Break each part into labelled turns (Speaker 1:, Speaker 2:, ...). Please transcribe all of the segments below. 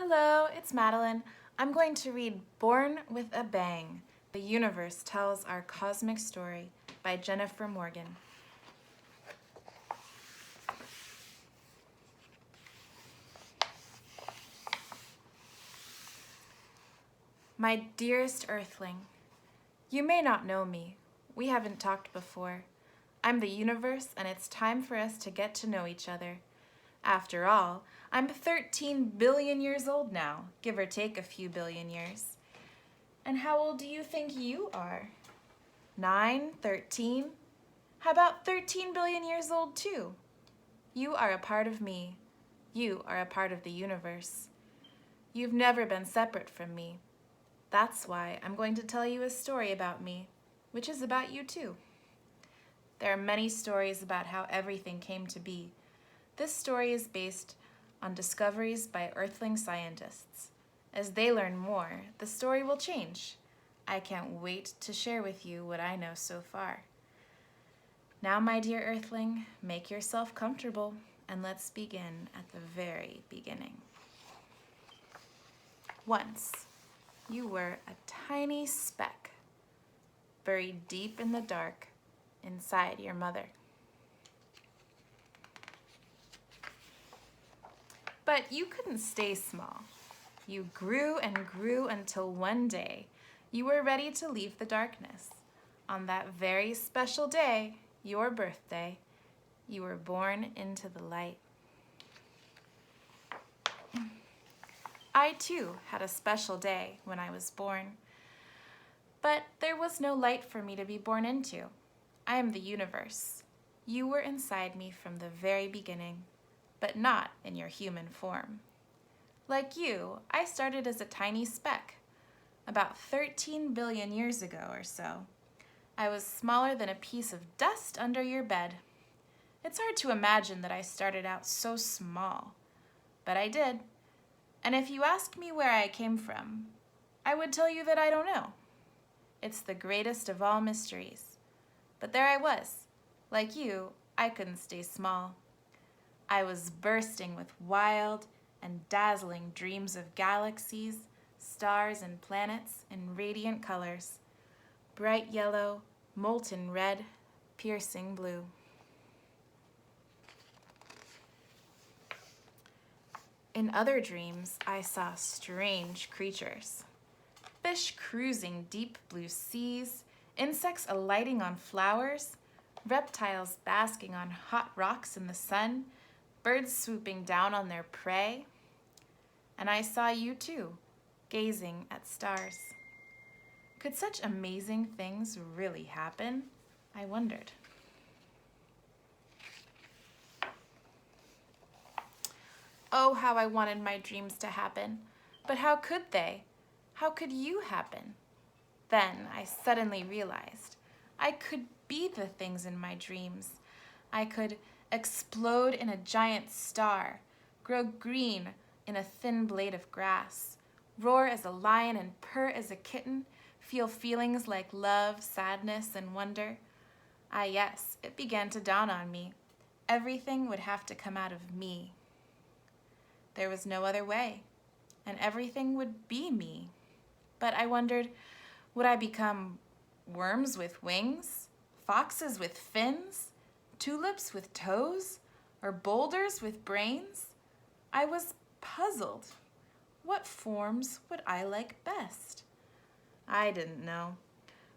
Speaker 1: Hello, it's Madeline. I'm going to read Born with a Bang, The Universe Tells Our Cosmic Story by Jennifer Morgan. My dearest Earthling, you may not know me. We haven't talked before. I'm the universe, and it's time for us to get to know each other. After all, I'm 13 billion years old now, give or take a few billion years. And how old do you think you are? 9, 13? How about 13 billion years old too? You are a part of me. You are a part of the universe. You've never been separate from me. That's why I'm going to tell you a story about me, which is about you too. There are many stories about how everything came to be. This story is based on discoveries by Earthling scientists. As they learn more, the story will change. I can't wait to share with you what I know so far. Now, my dear Earthling, make yourself comfortable and let's begin at the very beginning. Once, you were a tiny speck, buried deep in the dark inside your mother. But you couldn't stay small. You grew and grew until one day you were ready to leave the darkness. On that very special day, your birthday, you were born into the light. I too had a special day when I was born. But there was no light for me to be born into. I am the universe. You were inside me from the very beginning, but not in your human form. Like you, I started as a tiny speck, about 13 billion years ago or so. I was smaller than a piece of dust under your bed. It's hard to imagine that I started out so small, but I did. And if you asked me where I came from, I would tell you that I don't know. It's the greatest of all mysteries. But there I was. Like you, I couldn't stay small. I was bursting with wild and dazzling dreams of galaxies, stars, and planets in radiant colors. Bright yellow, molten red, piercing blue. In other dreams, I saw strange creatures. Fish cruising deep blue seas, insects alighting on flowers, reptiles basking on hot rocks in the sun, birds swooping down on their prey. And I saw you too, gazing at stars. Could such amazing things really happen? I wondered. Oh, how I wanted my dreams to happen. But how could they? How could you happen? Then I suddenly realized I could be the things in my dreams. I could explode in a giant star, grow green in a thin blade of grass, roar as a lion and purr as a kitten, feel feelings like love, sadness, and wonder. Ah, yes, it began to dawn on me. Everything would have to come out of me. There was no other way, and everything would be me. But I wondered, would I become worms with wings, foxes with fins, tulips with toes, or boulders with brains? I was puzzled. What forms would I like best? I didn't know.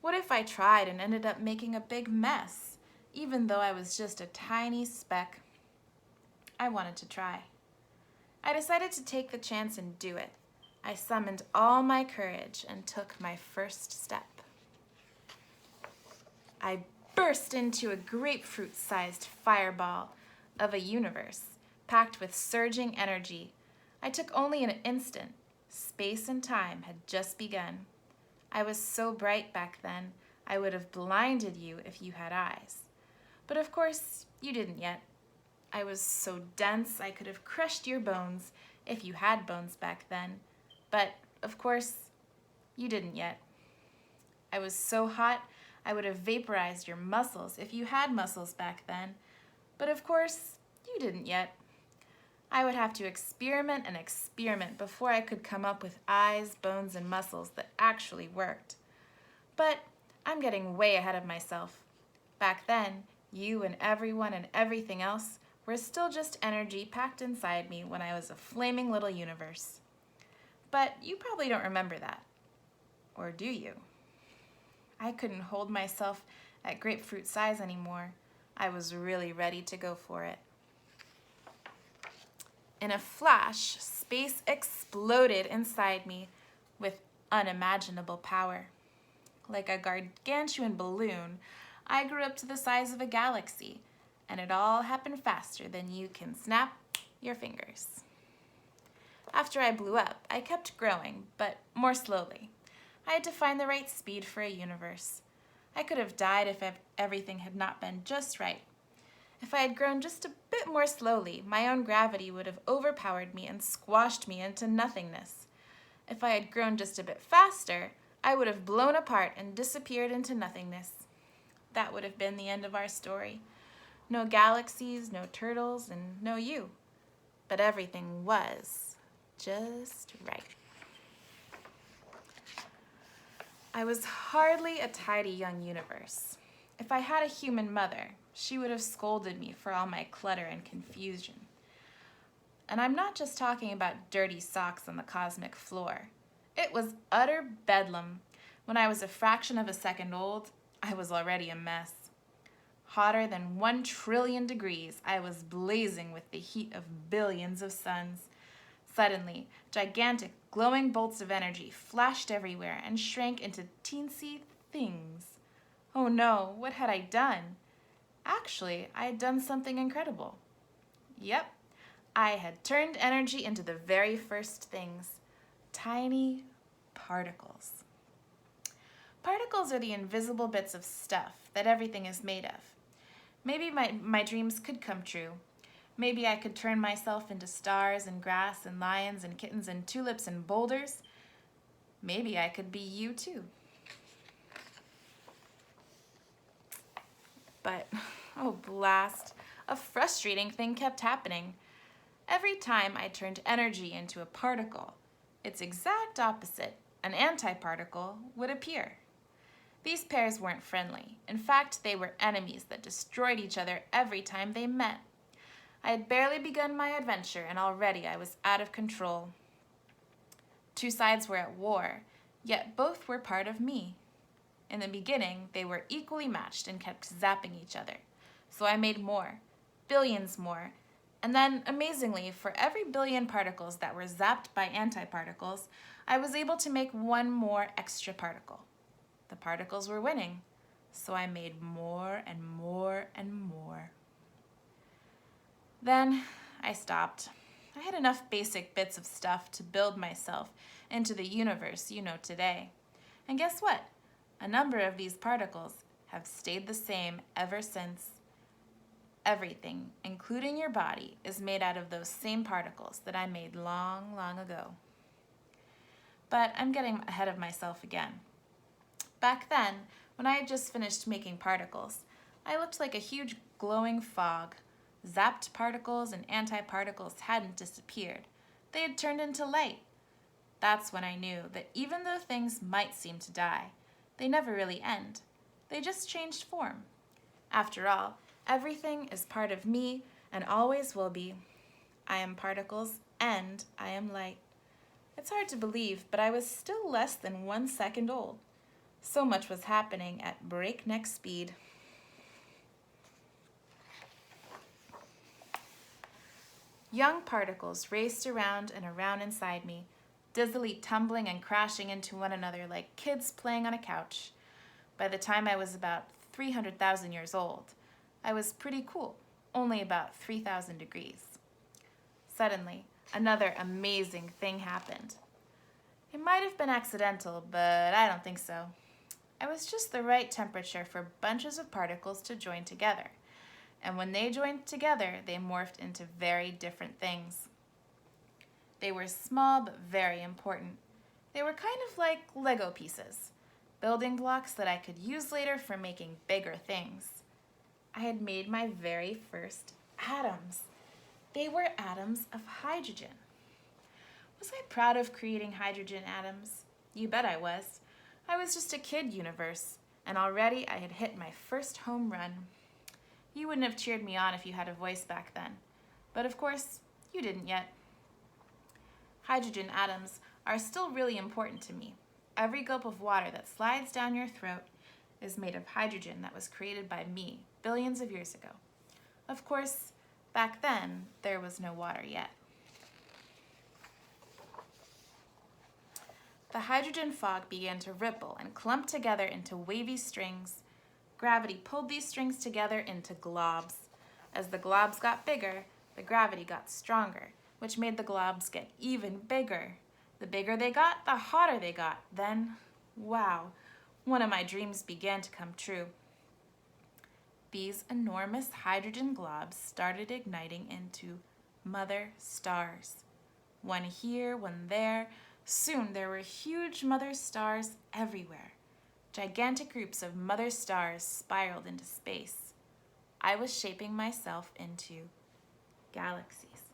Speaker 1: What if I tried and ended up making a big mess, even though I was just a tiny speck? I wanted to try. I decided to take the chance and do it. I summoned all my courage and took my first step. I burst into a grapefruit-sized fireball of a universe, packed with surging energy. I took only an instant. Space and time had just begun. I was so bright back then, I would have blinded you if you had eyes. But of course, you didn't yet. I was so dense I could have crushed your bones if you had bones back then. But, of course, you didn't yet. I was so hot I would have vaporized your muscles if you had muscles back then. But, of course, you didn't yet. I would have to experiment and experiment before I could come up with eyes, bones, and muscles that actually worked. But I'm getting way ahead of myself. Back then, you and everyone and everything else were still just energy packed inside me when I was a flaming little universe. But you probably don't remember that. Or do you? I couldn't hold myself at grapefruit size anymore. I was really ready to go for it. In a flash, space exploded inside me with unimaginable power. Like a gargantuan balloon, I grew up to the size of a galaxy, and it all happened faster than you can snap your fingers. After I blew up, I kept growing, but more slowly. I had to find the right speed for a universe. I could have died if everything had not been just right. If I had grown just a bit more slowly, my own gravity would have overpowered me and squashed me into nothingness. If I had grown just a bit faster, I would have blown apart and disappeared into nothingness. That would have been the end of our story. No galaxies, no turtles, and no you. But everything was just right. I was hardly a tidy young universe. If I had a human mother, she would have scolded me for all my clutter and confusion. And I'm not just talking about dirty socks on the cosmic floor. It was utter bedlam. When I was a fraction of a second old, I was already a mess. Hotter than 1 trillion degrees, I was blazing with the heat of billions of suns. Suddenly, gigantic, glowing bolts of energy flashed everywhere and shrank into teensy things. Oh no, what had I done? Actually, I had done something incredible. Yep, I had turned energy into the very first things. Tiny particles. Particles are the invisible bits of stuff that everything is made of. Maybe my dreams could come true. Maybe I could turn myself into stars and grass and lions and kittens and tulips and boulders. Maybe I could be you too. But, oh blast, a frustrating thing kept happening. Every time I turned energy into a particle, its exact opposite, an antiparticle, would appear. These pairs weren't friendly. In fact, they were enemies that destroyed each other every time they met. I had barely begun my adventure, and already I was out of control. Two sides were at war, yet both were part of me. In the beginning, they were equally matched and kept zapping each other. So I made more, billions more, and then, amazingly, for every billion particles that were zapped by antiparticles, I was able to make one more extra particle. The particles were winning, so I made more and more and more. Then I stopped. I had enough basic bits of stuff to build myself into the universe you know today. And guess what? A number of these particles have stayed the same ever since. Everything, including your body, is made out of those same particles that I made long, long ago. But I'm getting ahead of myself again. Back then, when I had just finished making particles, I looked like a huge glowing fog. Zapped particles and antiparticles hadn't disappeared. They had turned into light. That's when I knew that even though things might seem to die, they never really end. They just changed form. After all, everything is part of me and always will be. I am particles and I am light. It's hard to believe, but I was still less than 1 second old. So much was happening at breakneck speed. Young particles raced around and around inside me, dizzily tumbling and crashing into one another like kids playing on a couch. By the time I was about 300,000 years old, I was pretty cool, only about 3,000 degrees. Suddenly, another amazing thing happened. It might have been accidental, but I don't think so. I was just the right temperature for bunches of particles to join together. And when they joined together, they morphed into very different things. They were small but very important. They were kind of like Lego pieces, building blocks that I could use later for making bigger things. I had made my very first atoms. They were atoms of hydrogen. Was I proud of creating hydrogen atoms? You bet I was. I was just a kid universe, and already I had hit my first home run. You wouldn't have cheered me on if you had a voice back then, but of course, you didn't yet. Hydrogen atoms are still really important to me. Every gulp of water that slides down your throat is made of hydrogen that was created by me billions of years ago. Of course, back then, there was no water yet. The hydrogen fog began to ripple and clump together into wavy strings. Gravity pulled these strings together into globs. As the globs got bigger, the gravity got stronger, which made the globs get even bigger. The bigger they got, the hotter they got. Then, wow, one of my dreams began to come true. These enormous hydrogen globs started igniting into mother stars. One here, one there. Soon there were huge mother stars everywhere. Gigantic groups of mother stars spiraled into space. I was shaping myself into galaxies.